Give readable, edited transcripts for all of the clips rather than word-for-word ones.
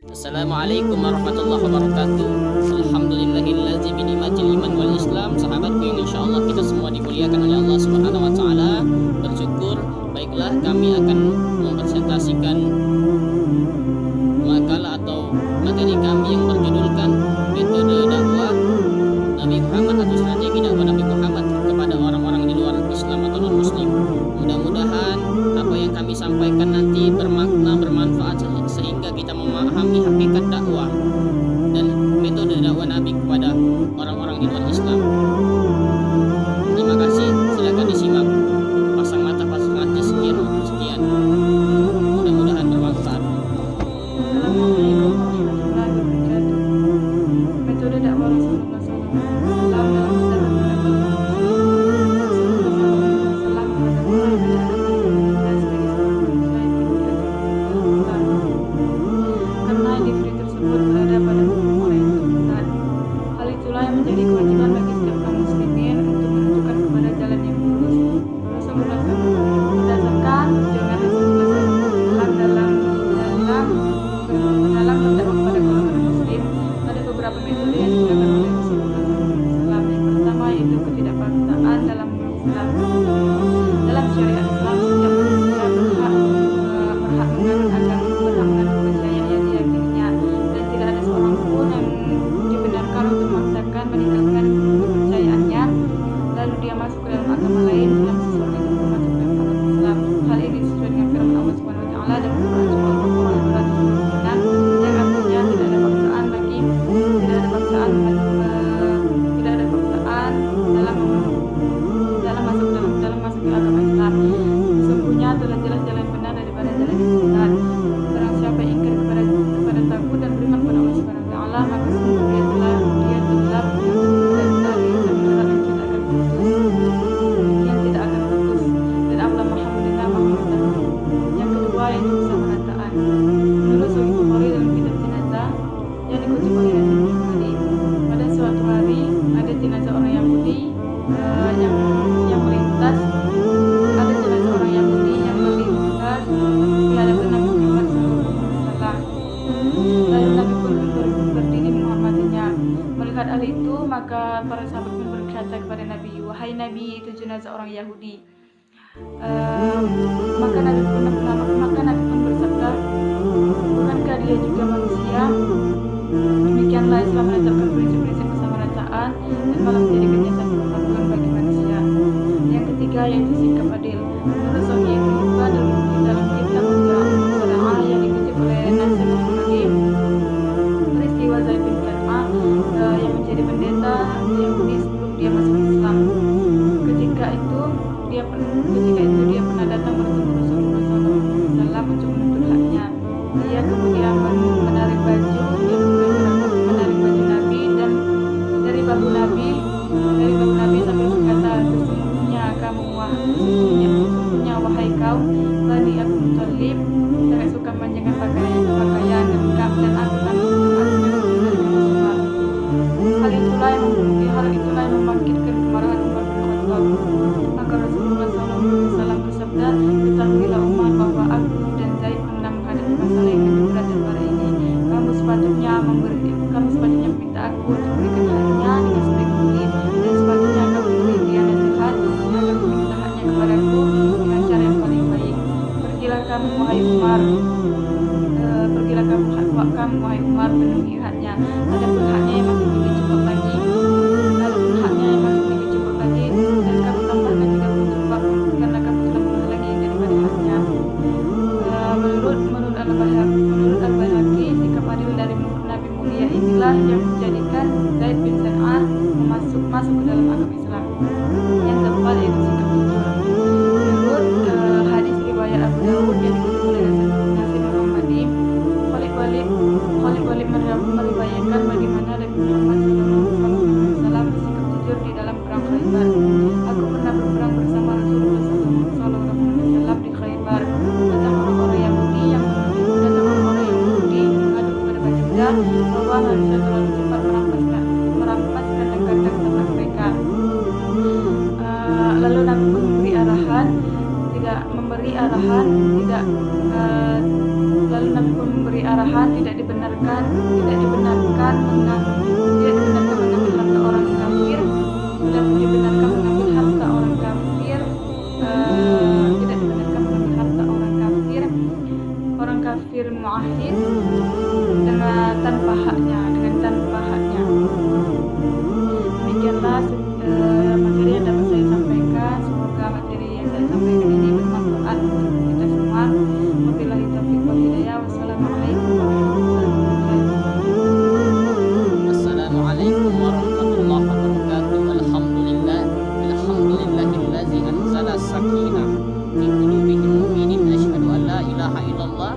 Assalamualaikum warahmatullahi wabarakatuh. Alhamdulillahillazi bi ni'matil iman wal Islam. Sahabatku yang insyaallah kita semua dimuliakan oleh Allah Subhanahu wa taala. Bersyukur, baiklah kami akan mempresentasikan makalah atau materi kami yang berjudulkan metode dakwah Nabi Muhammad atau strategi dakwah Nabi Muhammad kepada orang-orang di luar Islam atau non-muslim. Mudah-mudahan apa yang kami sampaikan nanti bermakna, bermanfaat sehingga kita memahami hakikat dakwah dan metode dakwah Nabi kepada orang-orang di luar Islam. Terima kasih, silakan disimak. Pasang mata, pasang hati, sekian. Mudah-mudahan bermanfaat. Assalamualaikum warahmatullahi wabarakatuh. Metode dakwah Rasulullah SAW dalam mendakwahkan karena individu tersebut berada pada hukum orang yang benar. Hal itulah yang menjadi kewajiban bagi setiap kaum muslimin untuk menunjukkan kepada jalan yang lurus. Rasulullah SAW berdasarkan perjuangan Rasulullah SAW dalam berdakwah kepada golongan muslim, ada beberapa metode yang digunakan oleh Rasulullah SAW. Yang pertama yaitu ketidakpaksaan dalam Islam. Dalam syariat Islam, setiap manusia berhak menganut agama, berhak menganut kepercayaan yang diyakininya, dan tidak ada seorang pun yang dibenarkan untuk memaksakan meninggalkan kepercayaannya lalu dia masuk ke dalam agama lain dalam sesuatu itu masuk ke dalam agama Islam. Hal ini sesuai dengan firman Allah Subhanahu wa taala dalam Al-Qur'an surah Al-Baqarah 226 yang artinya tidak ada paksaan dalam masuk ke agama Islam. Sesungguhnya telah jelas jalan benar daripada jalan yang sesat. Barang siapa yang ingkar kepada takut dan beriman kepada Allah Subhanahu wa taala, maka sungguh dia telah yang tidak akan putus dan Allah Maha mendengar Maha mengetahui. Yang kedua yaitu kesamarataan. Menurut Sahih Bukhari dalam kitab jenazah yang dikutip oleh Nabi Muhammad, pada suatu hari ada jenazah orang Yahudi yang melintas di hadapan Nabi Muhammad SAW. Lalu Nabi pun berdiri menghormatinya. Melihat hal itu, maka para sahabat pun berkata kepada Nabi, "Wahai Nabi, itu jenazah orang Yahudi." Maka Nabi pun bersabda, "Bukankah dia juga manusia?" Demikianlah Islam menetapkan prinsip-prinsip kesamarataan dan malah menjadikannya satu perpaduan bagi manusia. Yang ketiga yaitu sikap adil. Menurut Sahih Ibnu Hibban dalam kitab Al-Qur'an yang dikutip oleh Nasir Muhammadi, peristiwa Zaid bin Karma yang menjadi pendeta Yahudi sebelum dia masuk Islam. Ketika itu dia pernah datang bertemu Rasulullah SAW untuk menuntut haknya. Dia kemudian menarik baju Nabi dan dari bahu Nabi sambil berkata, sesungguhnya wahai kaum Bani Abdul Muthalib sangat suka memanjangkan pakaian lengkap dan aku kami dari kamu semua. Hal itulah yang membangkitkan kemarahan Umar bin Khattab. Maka Rasulullah SAW bersabda, "Ketahuilah Umar bahwa aku dan Zaid pernah menghadapi masalah yang lebih berat daripada ini. Kamu sepatutnya meminta aku untuk berikan haknya dengan sebaik mungkin, dan sepatutnya kamu memberi dia nasihat agar meminta haknya kepadaku dengan cara yang paling baik. Pergilah kamu wahai Umar, penuhi haknya. Adapun haknya yang masih tinggi cukup lagi, dan kamu tambahkan 30 jubah karena kamu telah menghalangi daripada haknya." Menurut Al-Baihaqi, sikap adil dari Nabi mulia inilah yang menjadikan Zaid bin San'ah masuk ke dalam agama Islam. Yang keempat yaitu sikap jujur. Menurut hadis riwayat Abu Dawud yang dikutip oleh Nasir Muhammadi, Khalid Walid meriwayatkan bagaimana Nabi Muhammad SAW bersikap jujur di dalam perang Khaybar. "Aku pernah berperang bersama Rasulullah SAW di Khaybar. Datang orang-orang Yahudi mengadu kepada baginda bahwa harusnya terlalu cepat merampaskan negara ternak mereka. Lalu Nabi pun memberi arahan tidak tidak dibenarkan mengambil harta orang kafir, tidak dibenarkan mengambil harta orang kafir, tidak dibenarkan mengambil harta orang kafir muahid dengan tanpa haknya. Demikianlah materi yang dapat saya sampaikan. Semoga materi yang saya sampaikan ini bermanfaat untuk kita semua. Wabillahi taufiq wal hidayah. Wassalamualaikum warahmatullahi wabarakatuh. Assalamualaikum warahmatullahi wabarakatuh. Alhamdulillahillazi anzala sakinah fi qulubihil mu'minin. Asyhadu an la ilaha illallah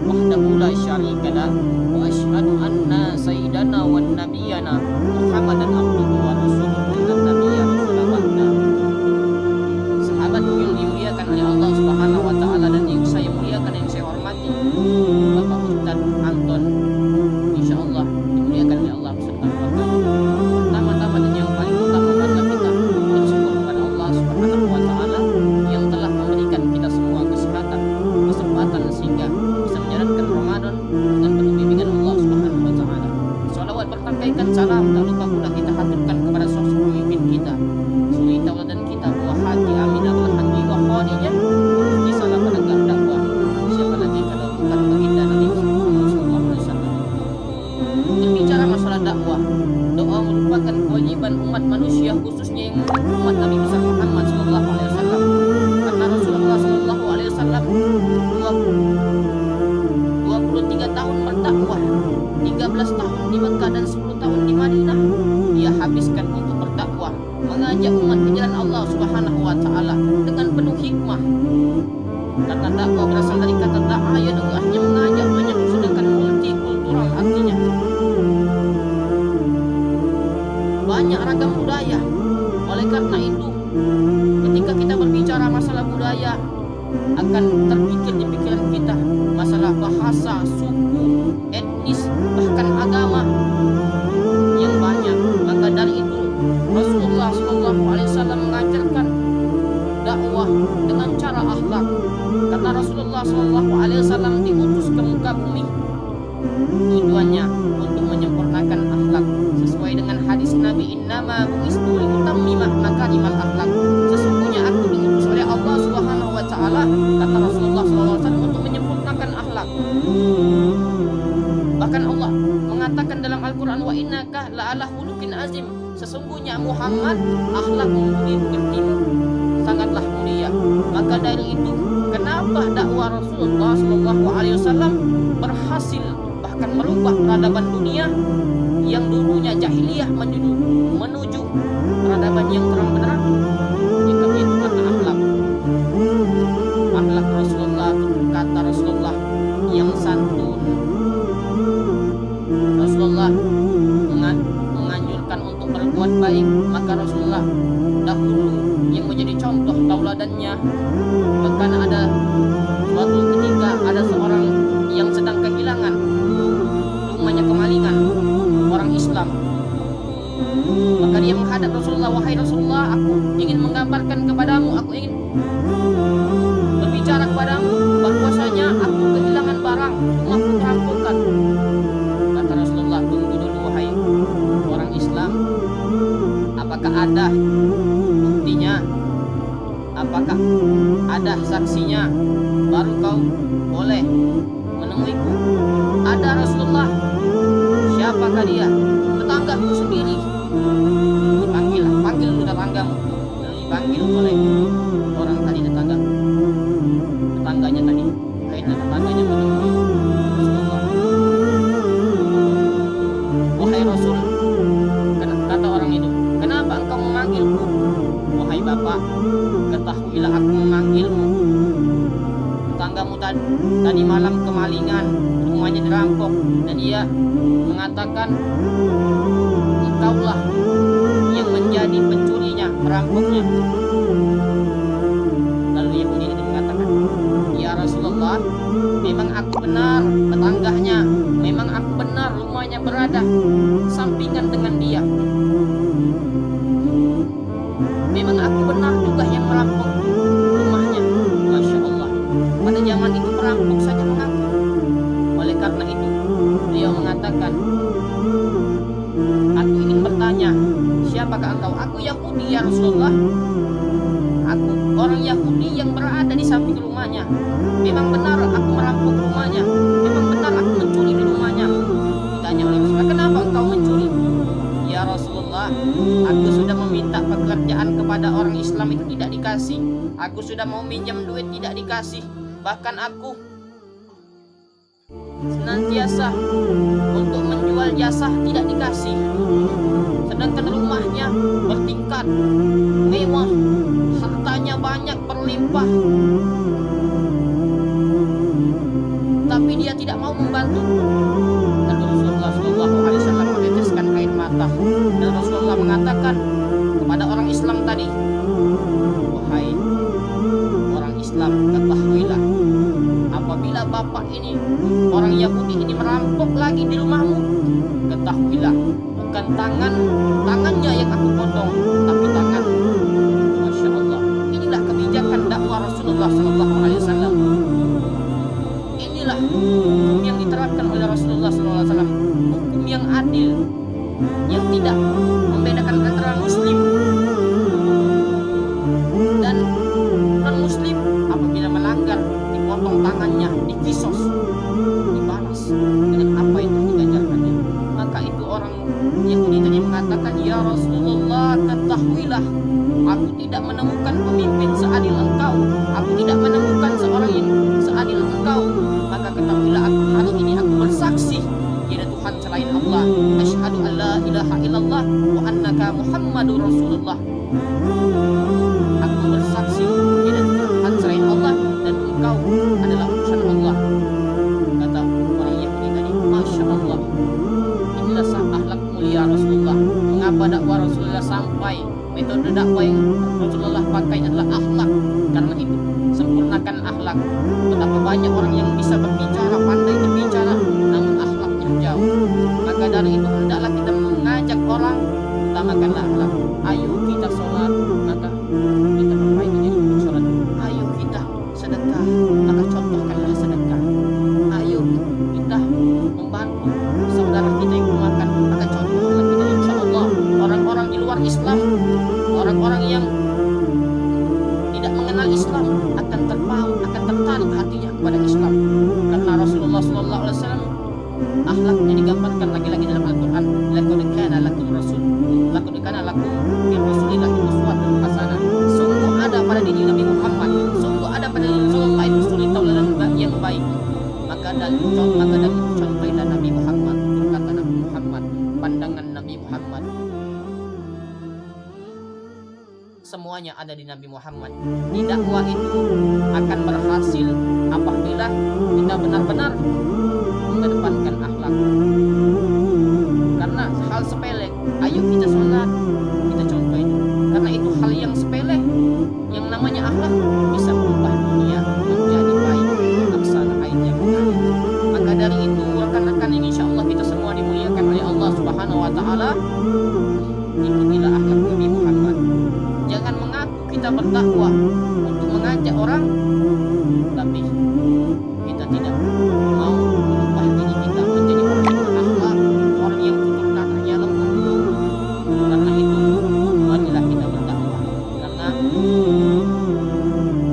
wahdahu la syarika lah wa asyhadu anna sayyidana wan nabiyana Muhammadan abduhu wa rasuluhu lan nabiyya rasulullah. Sahabatku yang dimuliakan oleh Allah Subhanahu wa taala dan yang saya muliakan, yang saya hormati, Bapak Ustaz Anton insyaallah dimuliakan oleh Allah beserta keluarga. Pertama-tama dan yang paling utama adalah kita bersyukur kepada Allah Subhanahu wa taala yang telah memberikan kita semua kesehatan, kesempatan sehingga bisa menjalankan Ramadan dengan penuh bimbingan Allah Subhanahu wa taala. Shalawat bertangkaikan salam tak lupa pula kita haturkan kepada sosok pemimpin kita, suri tauladan kita, buah hati Aminah belahan jiwa Khadijah, di salam penegak dakwah. Siapa lagi kalau bukan baginda Nabi Muhammad SAW. Berbicara masalah dakwah, doa merupakan kewajiban umat manusia, khususnya yang umat Nabi besar Muhammad SAW. Karena Rasulullah SAW 23 tahun berdakwah, 13 tahun di Mekah dan 10 tahun di Madinah dia habiskan untuk berdakwah, mengajak umat ke jalan Allah Subhanahu wa taala dengan penuh hikmah. Karena dakwah berasal dari kata da'a, yaitu artinya mengajak, menyeru, sedangkan multikultural artinya banyak ragam budaya. Oleh karena itu, ketika kita berbicara masalah budaya, akan terpikir di pikiran kita masalah bahasa, suku, etnis, bahkan agama yang banyak. Maka dari itu Rasulullah SAW mengajarkan dakwah dengan cara akhlak. Karena Rasulullah SAW diutus ke muka bumi tujuannya untuk menyempurnakan akhlak sesuai dengan hadis Nabi, innama bu'istu liutammima makarimal akhlak. Sesungguhnya aku diutus oleh Allah Subhanahu wa taala, kata Rasulullah SAW, untuk menyempurnakan akhlak. Bahkan Allah mengatakan dalam Al-Quran, wa innaka la'ala khuluqin azim. Sesungguhnya Muhammad akhlakmu, budi pekertimu sangatlah mulia. Maka dari itu, kenapa dakwah Rasulullah SAW berhasil bahkan merubah peradaban dunia yang dulunya jahiliyah menuju peradaban yang terang benderang? Itu karena akhlak Rasulullah, kata Rasulullah yang santun. Rasulullah menganjurkan untuk berbuat baik, maka Rasulullah dahulu yang menjadi contoh tauladannya. Bahkan ada suatu ketika ada seorang yang sedang kehilangan rumahnya, kemalingan, orang Islam. Maka dia menghadap Rasulullah, wahai Rasulullah, aku ingin menggambarkan kepadamu, aku ingin berbicara kepadamu bahwasanya aku kehilangan barang, rumahku kerampokan. Kata Rasulullah, tunggu dulu wahai orang Islam, apakah ada buktinya, apakah ada saksinya, baru kau boleh menemuiku. Ada Rasulullah. Siapakah dia? Tetanggaku sendiri. Panggil dulu tetanggamu. Dipanggil oleh orang tadi, tetangganya tadi. Akhirnya tetangganya menemui Rasulullah. Wahai Rasul, kata orang itu, kenapa engkau memanggilku? Wahai Bapak, ketahuilah aku memanggilmu. Tetanggamu tadi malam kemalingan, rumahnya dirampok, dan dia mengatakan engkaulah yang menjadi pencurinya, perampoknya. Lalu Yahudi itu mengatakan, ya Rasulullah, memang aku benar tetangganya, memang aku benar rumahnya berada sampingan dengan dia, memang aku benar juga yang merampok rumahnya. Masya Allah, pada zaman itu perampok saja mengaku. Oleh karena itu mengatakan, aku ingin bertanya, siapakah engkau? Aku Yahudi ya Rasulullah. Aku orang Yahudi yang berada di samping rumahnya. Memang benar aku merampok rumahnya. Memang benar aku mencuri di rumahnya. Ditanya oleh Rasulullah, kenapa engkau mencuri? Ya Rasulullah, aku sudah meminta pekerjaan kepada orang Islam itu tidak dikasih. Aku sudah mau minjam duit tidak dikasih. Bahkan aku senantiasa untuk menjual jasa tidak dikasih. Sedangkan rumahnya bertingkat, mewah, hartanya banyak berlimpah, tapi dia tidak mau membantu. Lalu Rasulullah SAW meneteskan air mata dan Rasulullah mengatakan kepada orang Islam tadi, wahai orang Islam, ketahuilah, apabila bapak ini, orang Yahudi ini merampok lagi di rumahmu, ketahuilah, bukan tangannya yang aku potong, tapi tangan. Masya Allah, inilah kebijakan dakwah Rasulullah SAW. Inilah hukum yang diterapkan oleh Rasulullah SAW, hukum yang adil, yang tidak membedakan antara Muslim dan non-Muslim. Apabila melanggar, dipotong tangannya, dikisos, dibalas dengan apa yang digajarkannya. Maka itu orang Yahudi tadi mengatakan, ya Rasulullah, ketahuilah, aku tidak menemukan pemimpin seadil engkau. Aku tidak menemukan seorang yang seadil engkau. Maka ketahuilah, hari ini aku bersaksi tiada Tuhan selain Allah. Asyhadu an la ilaha illallah wa annaka Muhammadur Rasulullah. Aku bersaksi tiada Tuhan selain Allah dan engkau adalah utusan Allah. Kata orang Yahudi tadi, Masya Allah, inilah akhlak mulia Rasulullah. Mengapa dakwah Rasulullah sampai metode dakwah yang Rasulullah pakai adalah akhlak? Karena itu sempurnakan akhlak. Betapa banyak orang yang bisa berbicara, pandai berbicara, namun akhlaknya jauh. Maka dari itu hendaklah kita mengajak orang, utamakanlah akhlak. Ayo kita sholat, maka kita perbaiki jadi sholat. Ayo kita sedekah, maka contohkanlah sedekah. Ayo kita membantu saudara kita yang makan, maka contohkanlah kita. Insya Allah orang-orang di luar Islam, orang-orang yang tidak mengenal Islam akan terpaut, akan tertarik hatinya kepada Islam. Karena Rasulullah SAW akhlaknya digambarkan lagi-lagi dalam Al-Quran. Laqad kana lakum fi Rasulillahi uswatun hasanah. Sungguh ada pada diri Nabi Muhammad, sungguh ada pada diri Rasulullah itu suri tauladan yang baik. Maka dari contohlah Nabi Muhammad, kata Nabi Muhammad, pandangan Nabi Muhammad, semuanya ada di Nabi Muhammad. Di dakwah itu akan berhasil apabila kita benar-benar mengedepankan akhlak. Karena hal sepele, ayo kita sholat, kita contoh itu. Karena itu hal yang sepele, yang namanya akhlak bisa merubah dunia menjadi baik, laksana air yang mengalir. Maka dari itu rekan-rekan yang insya Allah kita semua dimuliakan oleh Allah Subhanahu Wa Taala, ikutilah akhlak Nabi Muhammad. Jangan mengaku kita berdakwah untuk mengajak orang, tapi kita tidak mau merubah diri kita menjadi orang yang berakhlak, orang yang tutur katanya lembut. Karena itu marilah kita berdakwah, karena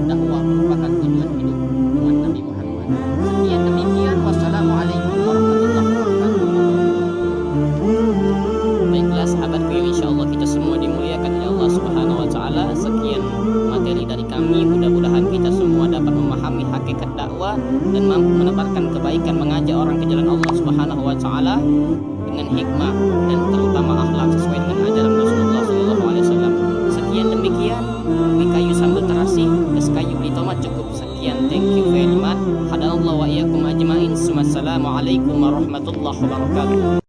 dakwah merupakan tujuan hidup umat Nabi Muhammad. Sekian demikian, wassalamualaikum warahmatullahi wabarakatuh. Baiklah sahabatku yang insya Allah kita semua dimuliakan oleh Allah Subhanahu Wa Taala. Sekian materi dari kami, mudah-mudahan kita semua dapat memahami hakikat dakwah dan mampu menebarkan kebaikan, mengajak orang ke jalan Allah Subhanahu Wa Taala dengan hikmah dan terutama akhlak sesuai dengan ajaran Rasulullah SAW. Sekian demikian, kayu sambal terasi, kayu beli tomat cukup. Sekian, thank you very much. Hadanallahu wa iyyakum ajmain. Assalamualaikum warahmatullahi wabarakatuh.